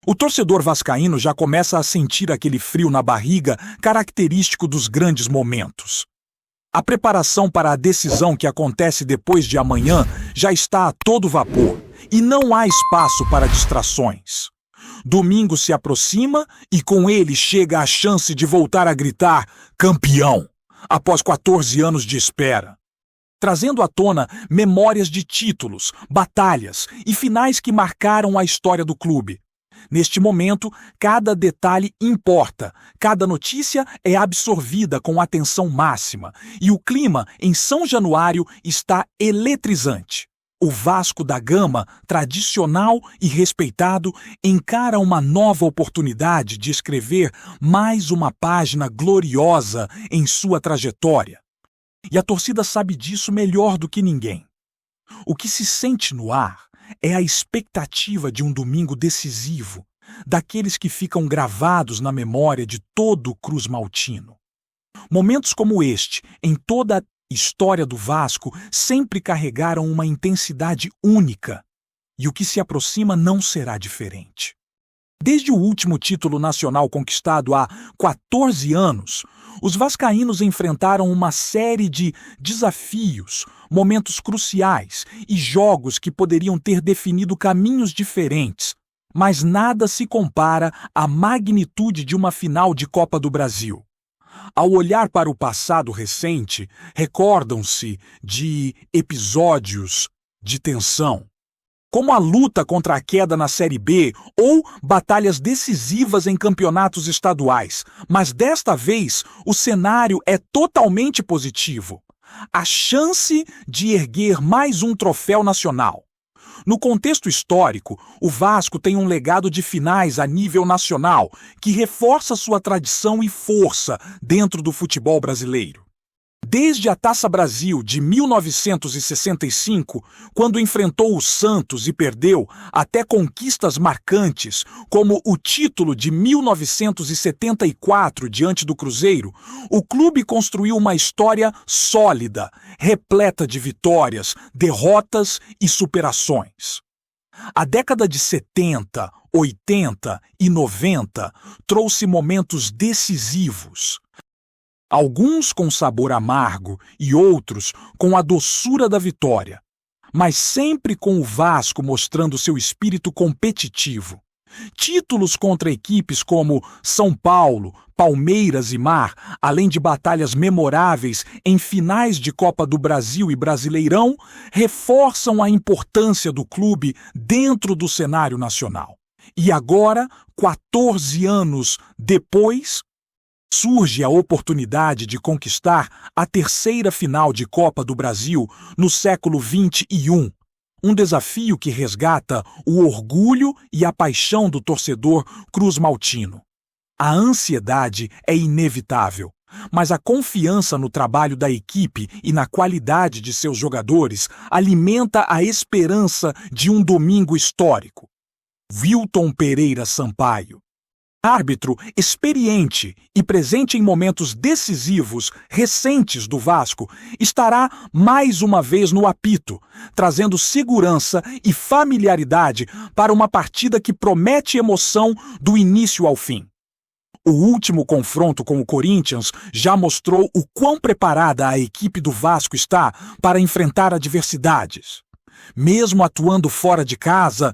O torcedor vascaíno já começa a sentir aquele frio na barriga característico dos grandes momentos. A preparação para a decisão que acontece depois de amanhã já está a todo vapor e não há espaço para distrações. Domingo se aproxima e com ele chega a chance de voltar a gritar "campeão", após 14 anos de espera, trazendo à tona memórias de títulos, batalhas e finais que marcaram a história do clube. Neste momento, cada detalhe importa, cada notícia é absorvida com atenção máxima e o clima em São Januário está eletrizante. O Vasco da Gama, tradicional e respeitado, encara uma nova oportunidade de escrever mais uma página gloriosa em sua trajetória. E a torcida sabe disso melhor do que ninguém. O que se sente no ar é a expectativa de um domingo decisivo, daqueles que ficam gravados na memória de todo o Cruz Maltino. Momentos como este, em toda a história do Vasco, sempre carregaram uma intensidade única, e o que se aproxima não será diferente. Desde o último título nacional conquistado há 14 anos, os vascaínos enfrentaram uma série de desafios, momentos cruciais e jogos que poderiam ter definido caminhos diferentes, mas nada se compara à magnitude de uma final de Copa do Brasil. Ao olhar para o passado recente, recordam-se de episódios de tensão, como a luta contra a queda na Série B ou batalhas decisivas em campeonatos estaduais. Mas desta vez, o cenário é totalmente positivo. A chance de erguer mais um troféu nacional. No contexto histórico, o Vasco tem um legado de finais a nível nacional que reforça sua tradição e força dentro do futebol brasileiro. Desde a Taça Brasil de 1965, quando enfrentou o Santos e perdeu, até conquistas marcantes, como o título de 1974 diante do Cruzeiro, o clube construiu uma história sólida, repleta de vitórias, derrotas e superações. A década de 70, 80 e 90 trouxe momentos decisivos. Alguns com sabor amargo e outros com a doçura da vitória, mas sempre com o Vasco mostrando seu espírito competitivo. Títulos contra equipes como São Paulo, Palmeiras e Mar, além de batalhas memoráveis em finais de Copa do Brasil e Brasileirão, reforçam a importância do clube dentro do cenário nacional. E agora, 14 anos depois, surge a oportunidade de conquistar a terceira final de Copa do Brasil no século XXI. Um desafio que resgata o orgulho e a paixão do torcedor cruz-maltino. A ansiedade é inevitável, mas a confiança no trabalho da equipe e na qualidade de seus jogadores alimenta a esperança de um domingo histórico. Wilton Pereira Sampaio, árbitro experiente e presente em momentos decisivos recentes do Vasco, estará mais uma vez no apito, trazendo segurança e familiaridade para uma partida que promete emoção do início ao fim. O último confronto com o Corinthians já mostrou o quão preparada a equipe do Vasco está para enfrentar adversidades. Mesmo atuando fora de casa,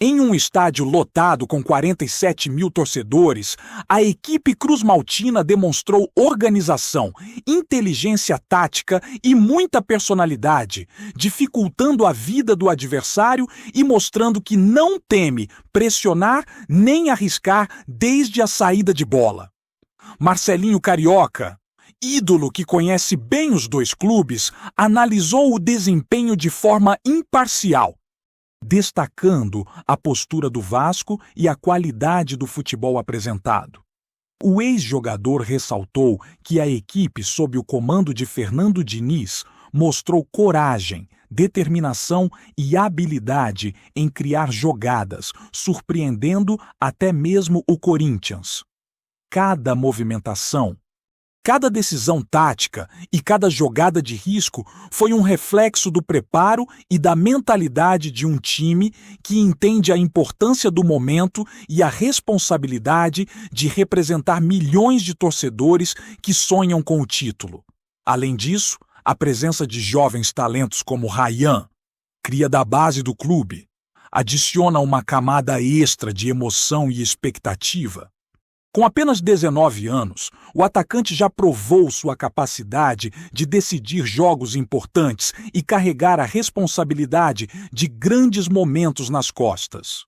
em um estádio lotado com 47 mil torcedores, a equipe cruz-maltina demonstrou organização, inteligência tática e muita personalidade, dificultando a vida do adversário e mostrando que não teme pressionar nem arriscar desde a saída de bola. Marcelinho Carioca, ídolo que conhece bem os dois clubes, analisou o desempenho de forma imparcial, destacando a postura do Vasco e a qualidade do futebol apresentado. O ex-jogador ressaltou que a equipe sob o comando de Fernando Diniz mostrou coragem, determinação e habilidade em criar jogadas, surpreendendo até mesmo o Corinthians. Cada movimentação, Cada decisão tática e cada jogada de risco foi um reflexo do preparo e da mentalidade de um time que entende a importância do momento e a responsabilidade de representar milhões de torcedores que sonham com o título. Além disso, a presença de jovens talentos como Ryan, cria da base do clube, adiciona uma camada extra de emoção e expectativa. Com apenas 19 anos, o atacante já provou sua capacidade de decidir jogos importantes e carregar a responsabilidade de grandes momentos nas costas.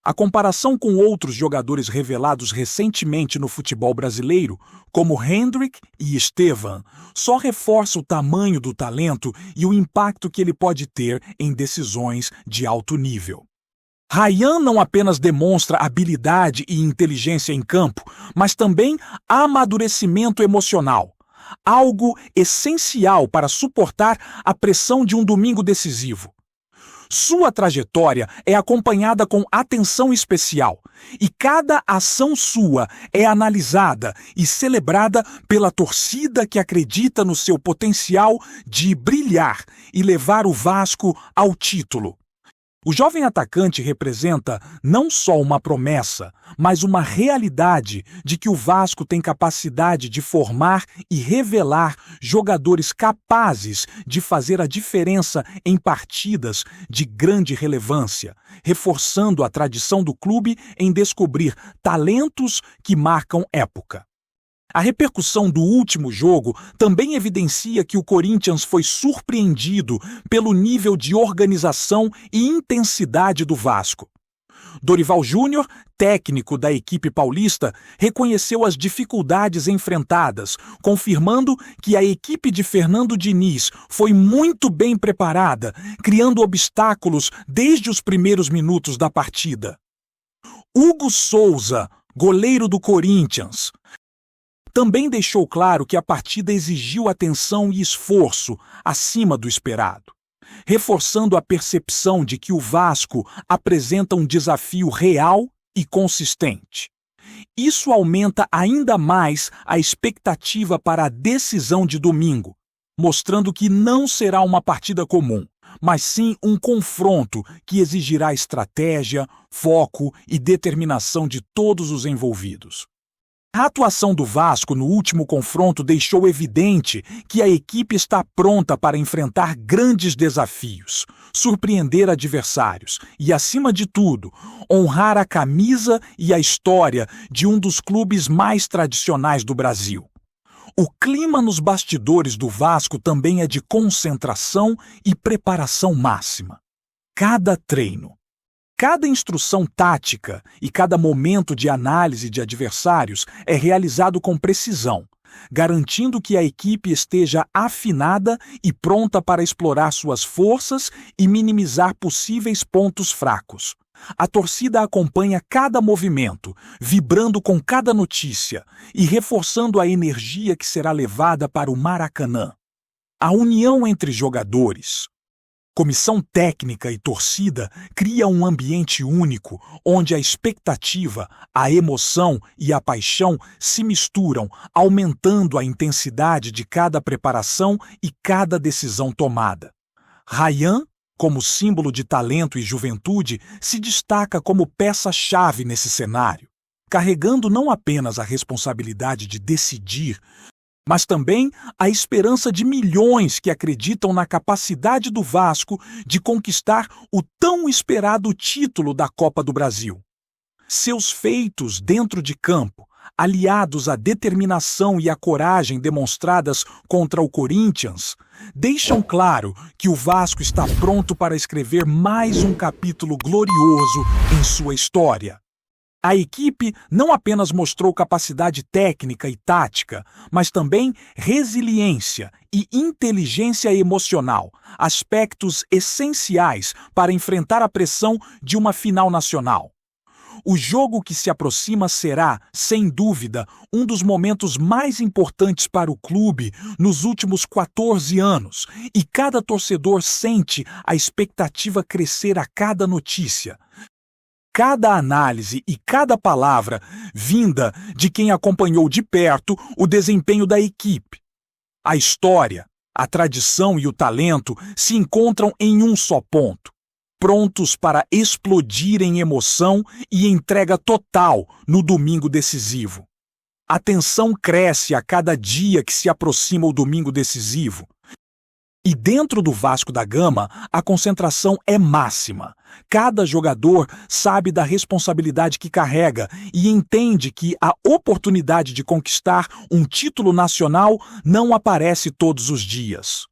A comparação com outros jogadores revelados recentemente no futebol brasileiro, como Hendrick e Estevan, só reforça o tamanho do talento e o impacto que ele pode ter em decisões de alto nível. Ryan não apenas demonstra habilidade e inteligência em campo, mas também amadurecimento emocional, algo essencial para suportar a pressão de um domingo decisivo. Sua trajetória é acompanhada com atenção especial, e cada ação sua é analisada e celebrada pela torcida que acredita no seu potencial de brilhar e levar o Vasco ao título. O jovem atacante representa não só uma promessa, mas uma realidade de que o Vasco tem capacidade de formar e revelar jogadores capazes de fazer a diferença em partidas de grande relevância, reforçando a tradição do clube em descobrir talentos que marcam época. A repercussão do último jogo também evidencia que o Corinthians foi surpreendido pelo nível de organização e intensidade do Vasco. Dorival Júnior, técnico da equipe paulista, reconheceu as dificuldades enfrentadas, confirmando que a equipe de Fernando Diniz foi muito bem preparada, criando obstáculos desde os primeiros minutos da partida. Hugo Souza, goleiro do Corinthians, também deixou claro que a partida exigiu atenção e esforço acima do esperado, reforçando a percepção de que o Vasco apresenta um desafio real e consistente. Isso aumenta ainda mais a expectativa para a decisão de domingo, mostrando que não será uma partida comum, mas sim um confronto que exigirá estratégia, foco e determinação de todos os envolvidos. A atuação do Vasco no último confronto deixou evidente que a equipe está pronta para enfrentar grandes desafios, surpreender adversários e, acima de tudo, honrar a camisa e a história de um dos clubes mais tradicionais do Brasil. O clima nos bastidores do Vasco também é de concentração e preparação máxima. Cada treino, cada instrução tática e cada momento de análise de adversários é realizado com precisão, garantindo que a equipe esteja afinada e pronta para explorar suas forças e minimizar possíveis pontos fracos. A torcida acompanha cada movimento, vibrando com cada notícia e reforçando a energia que será levada para o Maracanã. A união entre jogadores, comissão técnica e torcida cria um ambiente único, onde a expectativa, a emoção e a paixão se misturam, aumentando a intensidade de cada preparação e cada decisão tomada. Ryan, como símbolo de talento e juventude, se destaca como peça-chave nesse cenário, carregando não apenas a responsabilidade de decidir, mas também a esperança de milhões que acreditam na capacidade do Vasco de conquistar o tão esperado título da Copa do Brasil. Seus feitos dentro de campo, aliados à determinação e à coragem demonstradas contra o Corinthians, deixam claro que o Vasco está pronto para escrever mais um capítulo glorioso em sua história. A equipe não apenas mostrou capacidade técnica e tática, mas também resiliência e inteligência emocional, aspectos essenciais para enfrentar a pressão de uma final nacional. O jogo que se aproxima será, sem dúvida, um dos momentos mais importantes para o clube nos últimos 14 anos, e cada torcedor sente a expectativa crescer a cada notícia. cada análise e cada palavra vinda de quem acompanhou de perto o desempenho da equipe. A história, a tradição e o talento se encontram em um só ponto, prontos para explodir em emoção e entrega total no domingo decisivo. A tensão cresce a cada dia que se aproxima o domingo decisivo. E dentro do Vasco da Gama, a concentração é máxima. Cada jogador sabe da responsabilidade que carrega e entende que a oportunidade de conquistar um título nacional não aparece todos os dias.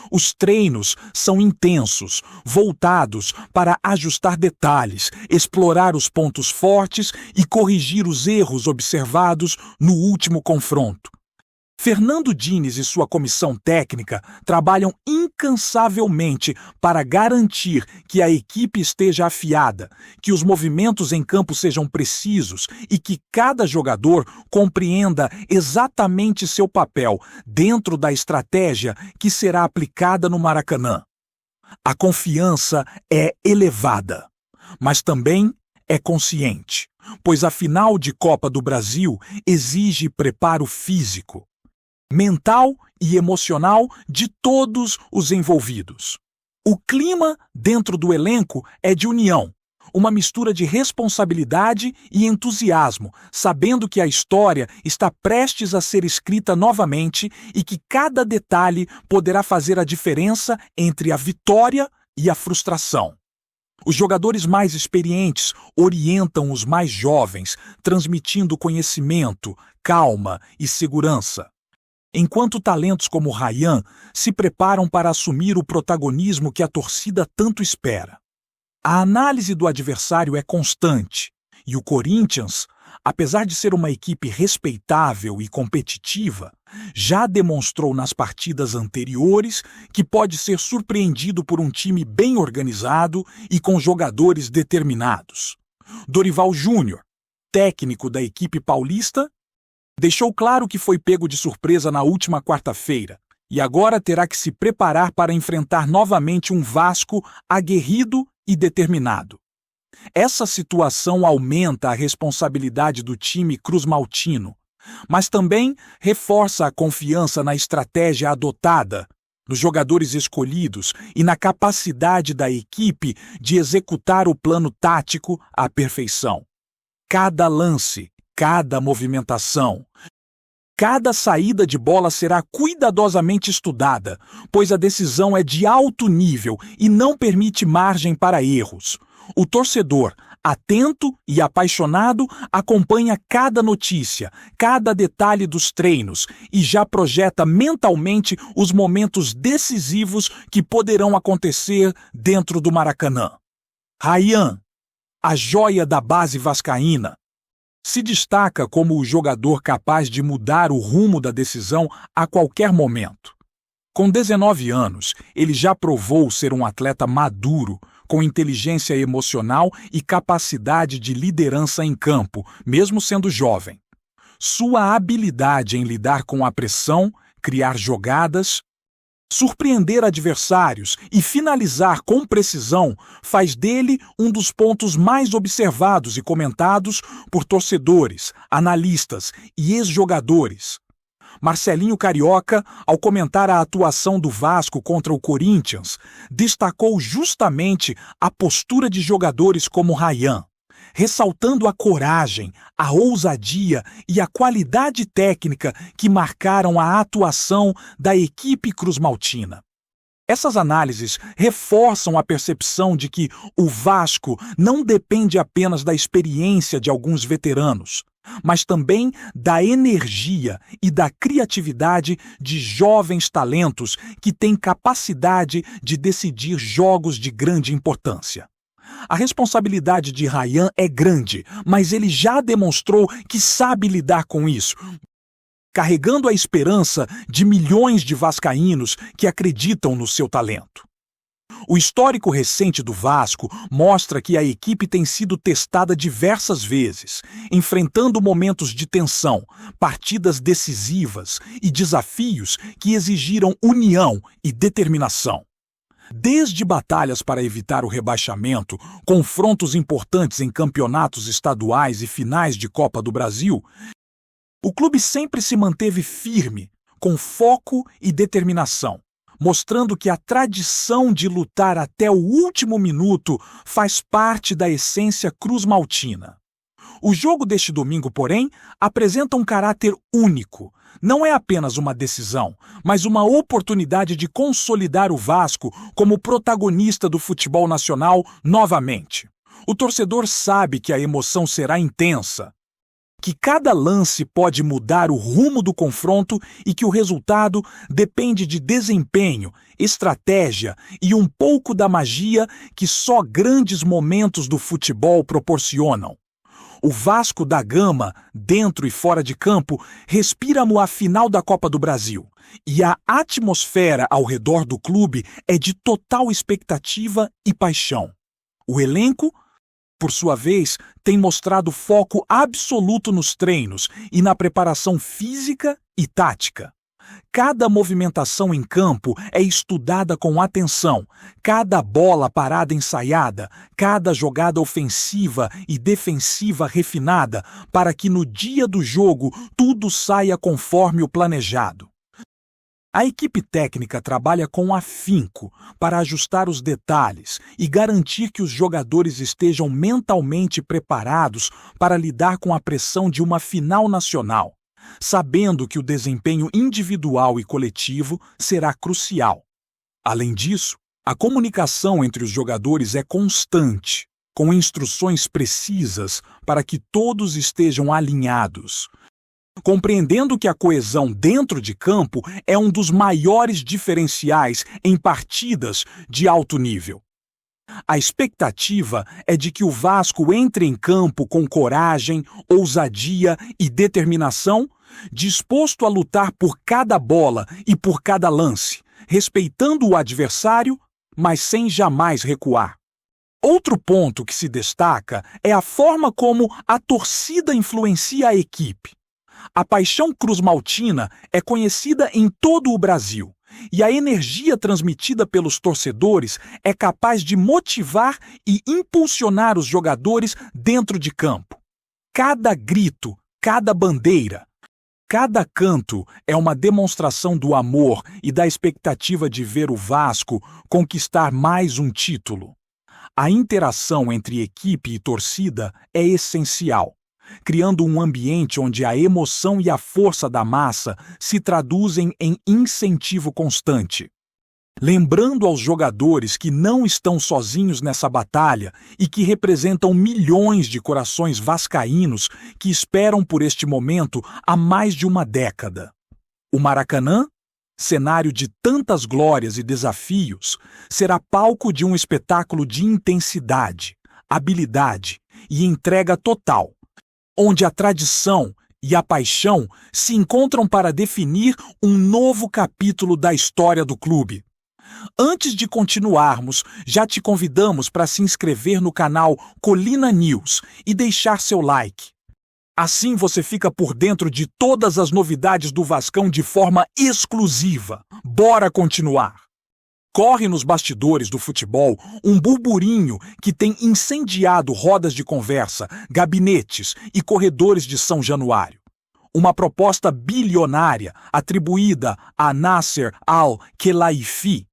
Os treinos são intensos, voltados para ajustar detalhes, explorar os pontos fortes e corrigir os erros observados no último confronto. Fernando Diniz e sua comissão técnica trabalham incansavelmente para garantir que a equipe esteja afiada, que os movimentos em campo sejam precisos e que cada jogador compreenda exatamente seu papel dentro da estratégia que será aplicada no Maracanã. A confiança é elevada, mas também é consciente, pois a final de Copa do Brasil exige preparo físico, mental e emocional de todos os envolvidos. O clima dentro do elenco é de união, uma mistura de responsabilidade e entusiasmo, sabendo que a história está prestes a ser escrita novamente e que cada detalhe poderá fazer a diferença entre a vitória e a frustração. Os jogadores mais experientes orientam os mais jovens, transmitindo conhecimento, calma e segurança, enquanto talentos como Ryan se preparam para assumir o protagonismo que a torcida tanto espera. A análise do adversário é constante, e o Corinthians, apesar de ser uma equipe respeitável e competitiva, já demonstrou nas partidas anteriores que pode ser surpreendido por um time bem organizado e com jogadores determinados. Dorival Júnior, técnico da equipe paulista, deixou claro que foi pego de surpresa na última quarta-feira e agora terá que se preparar para enfrentar novamente um Vasco aguerrido e determinado. Essa situação aumenta a responsabilidade do time cruzmaltino, mas também reforça a confiança na estratégia adotada, nos jogadores escolhidos e na capacidade da equipe de executar o plano tático à perfeição. Cada lance, cada movimentação, cada saída de bola será cuidadosamente estudada, pois a decisão é de alto nível e não permite margem para erros. O torcedor, atento e apaixonado, acompanha cada notícia, cada detalhe dos treinos e já projeta mentalmente os momentos decisivos que poderão acontecer dentro do Maracanã. Ryan, a joia da base vascaína, se destaca como o jogador capaz de mudar o rumo da decisão a qualquer momento. Com 19 anos, ele já provou ser um atleta maduro, com inteligência emocional e capacidade de liderança em campo, mesmo sendo jovem. Sua habilidade em lidar com a pressão, criar jogadas, surpreender adversários e finalizar com precisão faz dele um dos pontos mais observados e comentados por torcedores, analistas e ex-jogadores. Marcelinho Carioca, ao comentar a atuação do Vasco contra o Corinthians, destacou justamente a postura de jogadores como Ryan, ressaltando a coragem, a ousadia e a qualidade técnica que marcaram a atuação da equipe cruzmaltina. Essas análises reforçam a percepção de que o Vasco não depende apenas da experiência de alguns veteranos, mas também da energia e da criatividade de jovens talentos que têm capacidade de decidir jogos de grande importância. A responsabilidade de Ryan é grande, mas ele já demonstrou que sabe lidar com isso, carregando a esperança de milhões de vascaínos que acreditam no seu talento. O histórico recente do Vasco mostra que a equipe tem sido testada diversas vezes, enfrentando momentos de tensão, partidas decisivas e desafios que exigiram união e determinação. Desde batalhas para evitar o rebaixamento, confrontos importantes em campeonatos estaduais e finais de Copa do Brasil, o clube sempre se manteve firme, com foco e determinação, mostrando que a tradição de lutar até o último minuto faz parte da essência cruz-maltina. O jogo deste domingo, porém, apresenta um caráter único. Não é apenas uma decisão, mas uma oportunidade de consolidar o Vasco como protagonista do futebol nacional novamente. O torcedor sabe que a emoção será intensa, que cada lance pode mudar o rumo do confronto e que o resultado depende de desempenho, estratégia e um pouco da magia que só grandes momentos do futebol proporcionam. O Vasco da Gama, dentro e fora de campo, respira a final da Copa do Brasil. E a atmosfera ao redor do clube é de total expectativa e paixão. O elenco, por sua vez, tem mostrado foco absoluto nos treinos e na preparação física e tática. Cada movimentação em campo é estudada com atenção, cada bola parada ensaiada, cada jogada ofensiva e defensiva refinada, para que no dia do jogo tudo saia conforme o planejado. A equipe técnica trabalha com afinco para ajustar os detalhes e garantir que os jogadores estejam mentalmente preparados para lidar com a pressão de uma final nacional, sabendo que o desempenho individual e coletivo será crucial. Além disso, a comunicação entre os jogadores é constante, com instruções precisas para que todos estejam alinhados, compreendendo que a coesão dentro de campo é um dos maiores diferenciais em partidas de alto nível. A expectativa é de que o Vasco entre em campo com coragem, ousadia e determinação, disposto a lutar por cada bola e por cada lance, respeitando o adversário, mas sem jamais recuar. Outro ponto que se destaca é a forma como a torcida influencia a equipe. A paixão cruz-maltina é conhecida em todo o Brasil, e a energia transmitida pelos torcedores é capaz de motivar e impulsionar os jogadores dentro de campo. Cada grito, cada bandeira, cada canto é uma demonstração do amor e da expectativa de ver o Vasco conquistar mais um título. A interação entre equipe e torcida é essencial, criando um ambiente onde a emoção e a força da massa se traduzem em incentivo constante. Lembrando aos jogadores que não estão sozinhos nessa batalha e que representam milhões de corações vascaínos que esperam por este momento há mais de uma década. O Maracanã, cenário de tantas glórias e desafios, será palco de um espetáculo de intensidade, habilidade e entrega total, onde a tradição e a paixão se encontram para definir um novo capítulo da história do clube. Antes de continuarmos, já te convidamos para se inscrever no canal Colina News e deixar seu like. Assim você fica por dentro de todas as novidades do Vascão de forma exclusiva. Bora continuar! Corre nos bastidores do futebol um burburinho que tem incendiado rodas de conversa, gabinetes e corredores de São Januário. Uma proposta bilionária atribuída a Nasser Al-Khelaifi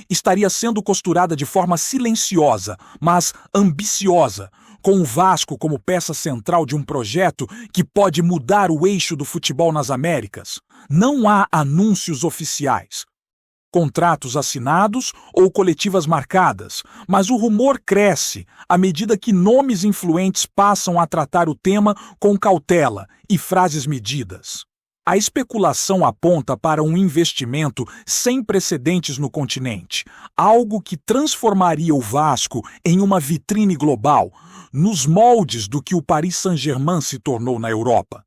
estaria sendo costurada de forma silenciosa, mas ambiciosa, com o Vasco como peça central de um projeto que pode mudar o eixo do futebol nas Américas. Não há anúncios oficiais, contratos assinados ou coletivas marcadas, mas o rumor cresce à medida que nomes influentes passam a tratar o tema com cautela e frases medidas. A especulação aponta para um investimento sem precedentes no continente, algo que transformaria o Vasco em uma vitrine global, nos moldes do que o Paris Saint-Germain se tornou na Europa.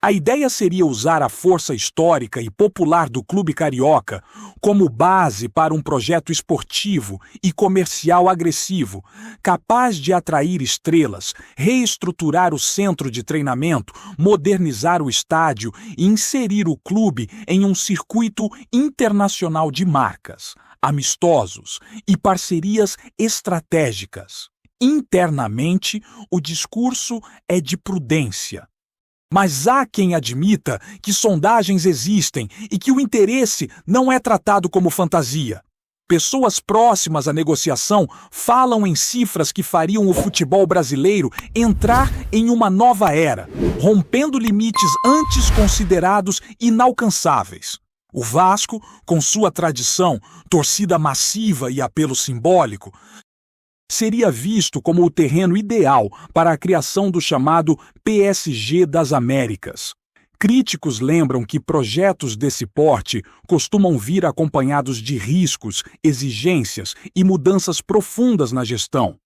A ideia seria usar a força histórica e popular do clube carioca como base para um projeto esportivo e comercial agressivo, capaz de atrair estrelas, reestruturar o centro de treinamento, modernizar o estádio e inserir o clube em um circuito internacional de marcas. amistosos e parcerias estratégicas. Internamente, o discurso é de prudência. Mas há quem admita que sondagens existem e que o interesse não é tratado como fantasia. Pessoas próximas à negociação falam em cifras que fariam o futebol brasileiro entrar em uma nova era, rompendo limites antes considerados inalcançáveis. O Vasco, com sua tradição, torcida massiva e apelo simbólico, seria visto como o terreno ideal para a criação do chamado PSG das Américas. Críticos lembram que projetos desse porte costumam vir acompanhados de riscos, exigências e mudanças profundas na gestão.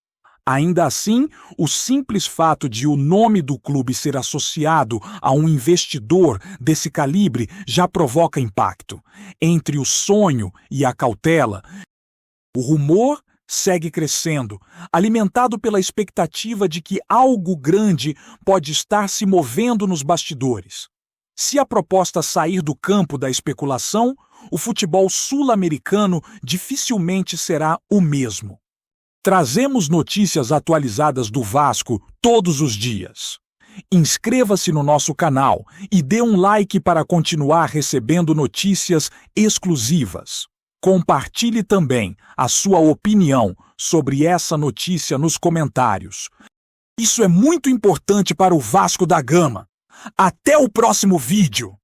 Ainda assim, o simples fato de o nome do clube ser associado a um investidor desse calibre já provoca impacto. Entre o sonho e a cautela, o rumor segue crescendo, alimentado pela expectativa de que algo grande pode estar se movendo nos bastidores. Se a proposta sair do campo da especulação, o futebol sul-americano dificilmente será o mesmo. Trazemos notícias atualizadas do Vasco todos os dias. Inscreva-se no nosso canal e dê um like para continuar recebendo notícias exclusivas. Compartilhe também a sua opinião sobre essa notícia nos comentários. Isso é muito importante para o Vasco da Gama. Até o próximo vídeo!